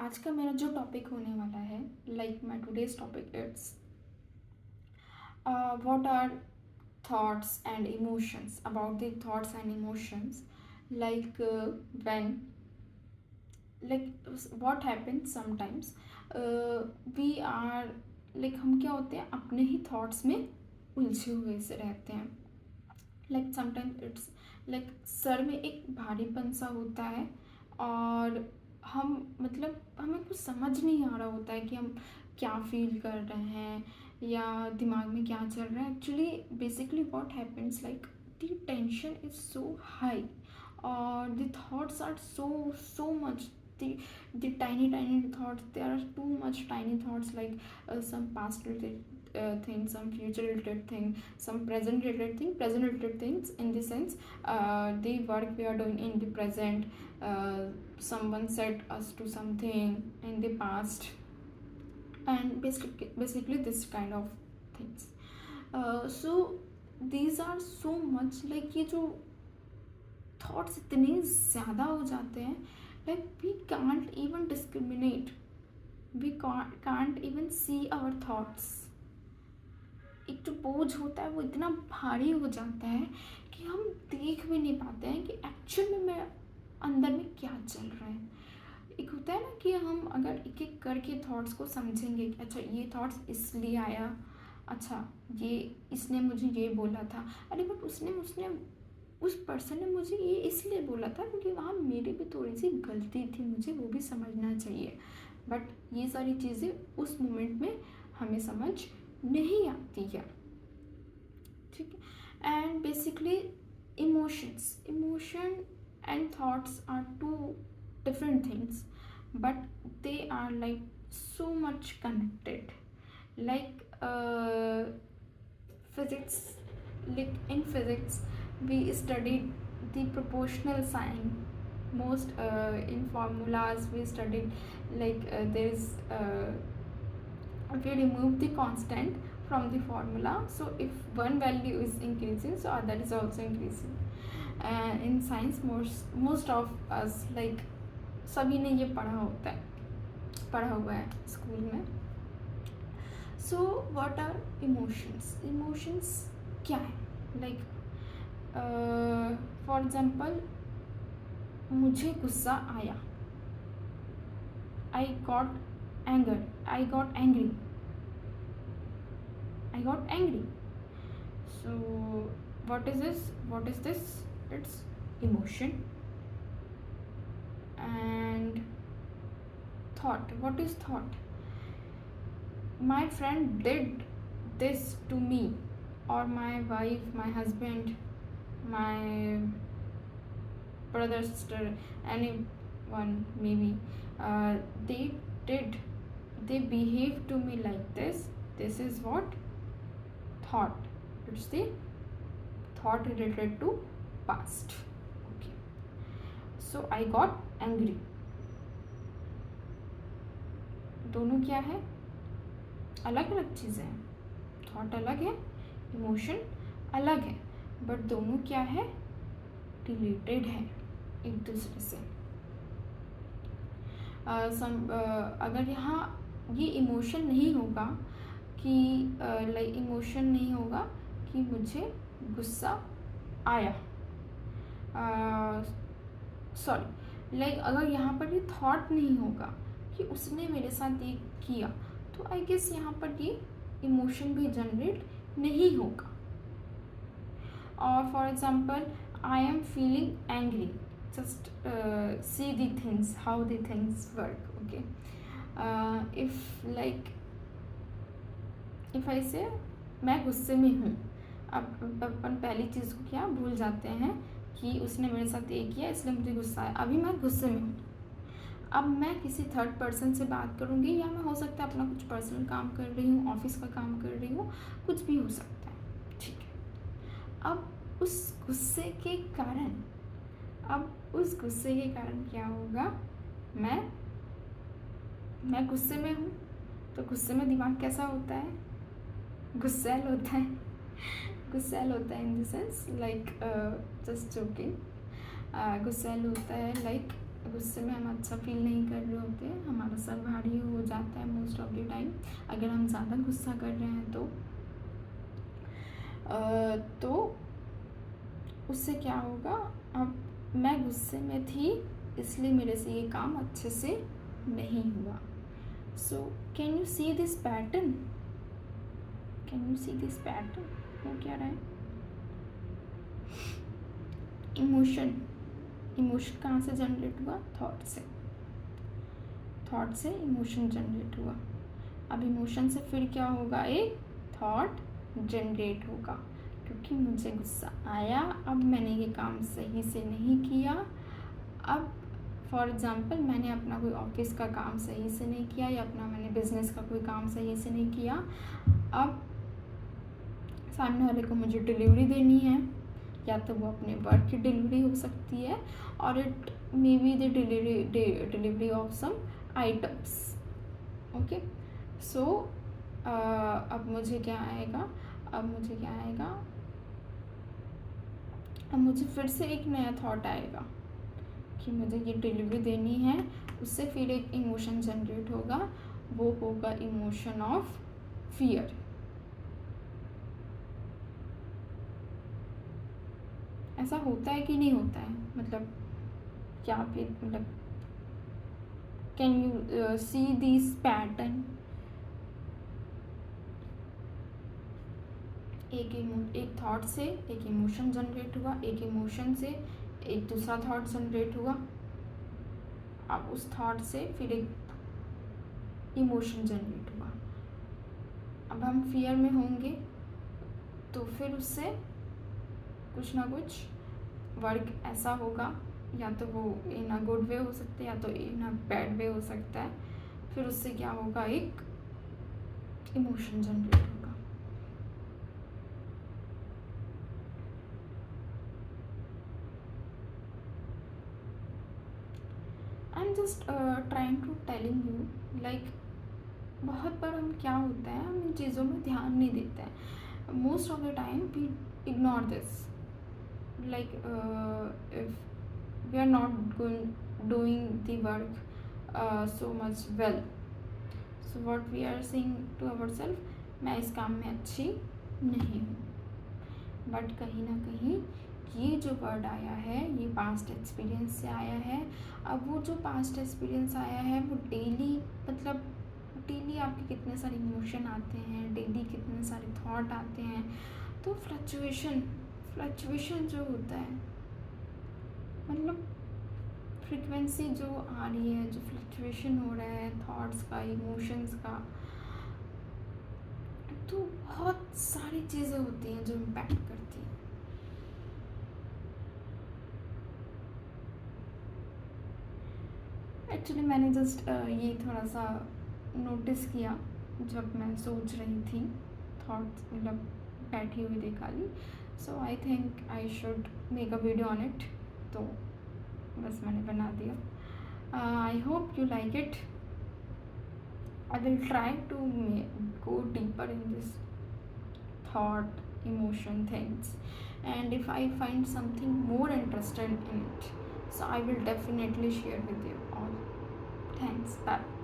आज का मेरा जो टॉपिक होने वाला है, like my today's topic it's what are thoughts and emotions, about the thoughts and emotions, like when, like what happens sometimes, we are like हम क्या होते हैं, अपने ही थॉट्स में उलझे हुए से रहते हैं. Like sometimes it's like sir में एक भारीपन सा होता है और हम मतलब हमें कुछ समझ नहीं आ रहा होता है कि हम क्या फील कर रहे हैं या दिमाग में क्या चल रहा है. Actually basically what happens, like the tension is so high और the thoughts are so much, the tiny thoughts, there are too much tiny thoughts, like some past related thing, some future related thing, some present related things, in the sense the work we are doing in the present, someone said us to something in the past, and basically this kind of things. So these are so much, like ये जो thoughts इतने ज़्यादा हो जाते हैं, like we can't even discriminate, we can't even see our thoughts. एक जो बोझ होता है वो इतना भारी हो जाता है कि हम देख भी नहीं पाते हैं कि एक्चुअल में मेरे अंदर में क्या चल रहा है. एक होता है ना कि हम अगर एक एक करके थॉट्स को समझेंगे कि अच्छा ये थॉट्स इसलिए आया, अच्छा ये इसने मुझे ये बोला था, अरे बट उसने उस पर्सन ने मुझे ये इसलिए बोला था क्योंकि वहाँ मेरी भी थोड़ी सी गलती थी, मुझे वो भी समझना चाहिए. बट ये सारी चीज़ें उस मोमेंट में हमें समझ नहीं आती है. ठीक है. And basically emotion and thoughts are two different things, but they are like so much connected, like physics, like in physics we studied the proportional sign most, in formulas we studied, like there is we remove the constant from the formula, so if one value is increasing so other is also increasing. In science most of us, like सभी ने ये पढ़ा हुआ है school में. So what are emotions क्या है, like for example मुझे गुस्सा आया, I got angry. So what is this it's emotion. And thought, what is thought? My friend did this to me, or my wife, my husband, my brother, sister, anyone maybe, they behave to me like this. This is what thought. It's the thought related to past. So I got angry. दोनों क्या है, अलग अलग चीज़ें हैं. Thought अलग है, emotion अलग है, बट दोनों क्या है, रिलेटेड है एक दूसरे से. अगर यहाँ ये इमोशन नहीं होगा कि लाइक इमोशन नहीं होगा कि मुझे गुस्सा आया, सॉरी, लाइक अगर यहाँ पर ये थॉट नहीं होगा कि उसने मेरे साथ ये किया, तो आई गेस यहाँ पर ये इमोशन भी जनरेट नहीं होगा. और for example I am feeling angry, just see the things, how the things work. Okay, if I से मैं गुस्से में हूँ, अब अपन पहली चीज़ को क्या भूल जाते हैं कि उसने मेरे साथ ये किया इसलिए मुझे गुस्सा आया. अभी मैं गुस्से में हूँ, अब मैं किसी थर्ड पर्सन से बात करूँगी या मैं हो सकता है अपना कुछ पर्सनल काम कर रही हूँ, ऑफिस का काम कर रही हूँ, कुछ भी हो सकता है. ठीक है. अब उस गुस्से के कारण क्या होगा, मैं गुस्से में हूँ, तो गुस्से में दिमाग कैसा होता है, गुस्सैल होता है in the sense, like just joking. गुस्सैल होता है, लाइक गुस्से में हम अच्छा फील नहीं कर रहे होते हैं, हमारा सर भारी हो जाता है मोस्ट ऑफ द टाइम, अगर हम ज़्यादा गुस्सा कर रहे हैं तो उससे क्या होगा, अब मैं गुस्से में थी इसलिए मेरे से ये काम अच्छे से नहीं हुआ. So can you see this pattern, can you see this pattern, हो क्या रहा है. इमोशन, इमोशन कहाँ से जनरेट हुआ, थॉट से, थॉट से इमोशन जनरेट हुआ. अब इमोशन से फिर क्या होगा, एक थॉट जनरेट होगा, क्योंकि मुझे गुस्सा आया, अब मैंने ये काम सही से नहीं किया. अब फॉर एग्ज़ाम्पल मैंने अपना कोई ऑफिस का काम सही से नहीं किया, या अपना मैंने बिज़नेस का कोई काम सही से नहीं किया. अब सामने वाले को मुझे डिलीवरी देनी है, या तो वो अपने वर्क की डिलीवरी हो सकती है, और it may be the delivery of some items. Okay, so अब मुझे क्या आएगा, अब मुझे फिर से एक नया थॉट आएगा कि मुझे ये डिलीवरी देनी है. उससे फिर एक इमोशन जनरेट होगा, वो होगा इमोशन ऑफ फियर. ऐसा होता है कि नहीं होता है, मतलब क्या फिर, मतलब can you see this pattern. एक थॉट से एक इमोशन जनरेट हुआ, एक इमोशन से एक दूसरा थॉट जनरेट हुआ, अब उस थॉट से फिर एक इमोशन जनरेट हुआ. अब हम फियर में होंगे तो फिर उससे कुछ ना कुछ वर्क ऐसा होगा, या तो वो इन अ गुड वे हो सकता है, या तो इन अ बैड वे हो सकता है. फिर उससे क्या होगा, एक इमोशन जनरेट होगा. I am just trying to telling you, like बहुत बार हम क्या होता है, हम इन चीज़ों में ध्यान नहीं देते हैं. Most of the time we ignore this, like if we are not doing the work so much well, so what we are saying to ourselves, मैं इस काम में अच्छी नहीं हूँ. बट कहीं ना कहीं ये जो वर्ड आया है ये पास्ट एक्सपीरियंस से आया है. अब वो जो पास्ट एक्सपीरियंस आया है वो डेली, मतलब डेली आपके कितने सारे इमोशन आते हैं, डेली कितने सारे थॉट आते हैं. तो फ्लक्चुएशन जो होता है, मतलब फ्रीक्वेंसी जो आ रही है, जो फ्लक्चुएशन हो रहा है थॉट्स का, इमोशंस का, तो बहुत सारी चीज़ें होती हैं जो इम्पैक्ट करती हैं. एक्चुअली मैंने जस्ट ये थोड़ा सा नोटिस किया जब मैं सोच रही थी, थॉट्स मतलब बैठी हुई देखा ली. So I think I should make a video on it, तो बस मैंने बना दिया. I hope you like it. I will try to go deeper in this thought, emotion things, and if I find something more interested in it, so I will definitely share with you all. Thanks. Bye.